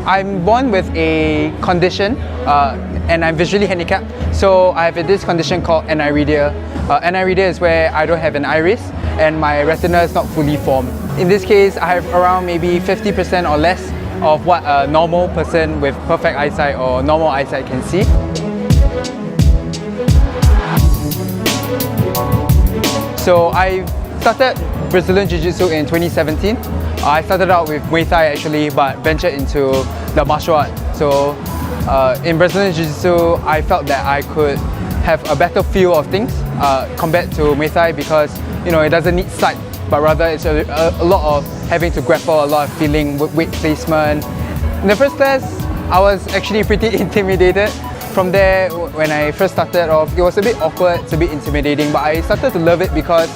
I'm born with a condition and I'm visually handicapped. So I have this condition called aniridia. Aniridia is where I don't have an iris and my retina is not fully formed. In this case, I have around maybe 50% or less of what a normal person with perfect eyesight or normal eyesight can see. So I started Brazilian Jiu-Jitsu in 2017. I started out with Muay Thai actually, but ventured into the martial art. So in Brazilian Jiu-Jitsu, I felt that I could have a better feel of things compared to Muay Thai because it doesn't need sight, but rather it's a lot of having to grapple, a lot of feeling, weight placement. In the first class, I was actually pretty intimidated. From there, when I first started off, it was a bit awkward, it's a bit intimidating, but I started to love it because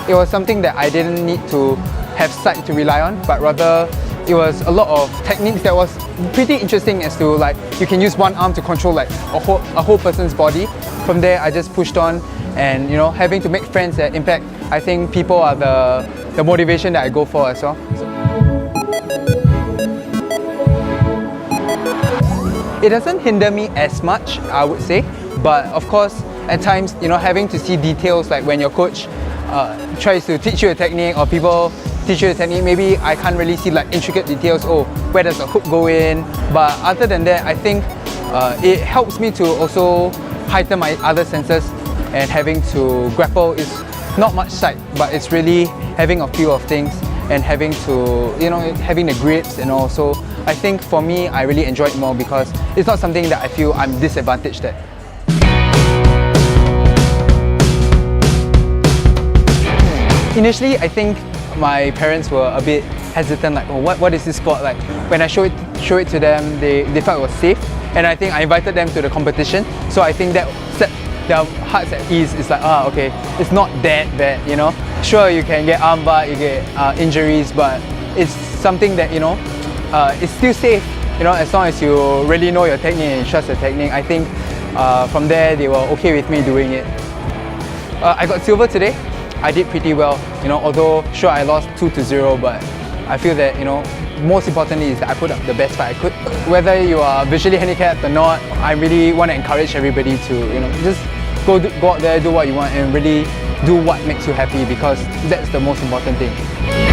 it was something that I didn't need to have sight to rely on, but rather it was a lot of techniques that was pretty interesting as to like you can use one arm to control like a whole person's body. From there, I just pushed on and having to make friends that impact. I think people are the motivation that I go for as well. It doesn't hinder me as much, I would say, but of course at times having to see details like when your coach tries to teach you a technique or people teach you a technique, maybe I can't really see like intricate details, where does the hook go in, but other than that I think it helps me to also heighten my other senses, and having to grapple is not much sight, but it's really having a feel of things and having to, having the grips and all. So I think for me, I really enjoy it more because it's not something that I feel I'm disadvantaged at. Initially, I think my parents were a bit hesitant, like, what is this sport? Like, when I show it to them, they felt it was safe. And I think I invited them to the competition. So I think that set their hearts at ease. It's like, okay, it's not that bad, Sure, you can get armbar, you get injuries, but it's something that, it's still safe, as long as you really know your technique and trust the technique. I think from there, they were okay with me doing it. I got silver today. I did pretty well, although sure I lost 2-0, but I feel that, most importantly is that I put up the best fight I could. Whether you are visually handicapped or not, I really want to encourage everybody to, just go out there, do what you want and really do what makes you happy, because that's the most important thing.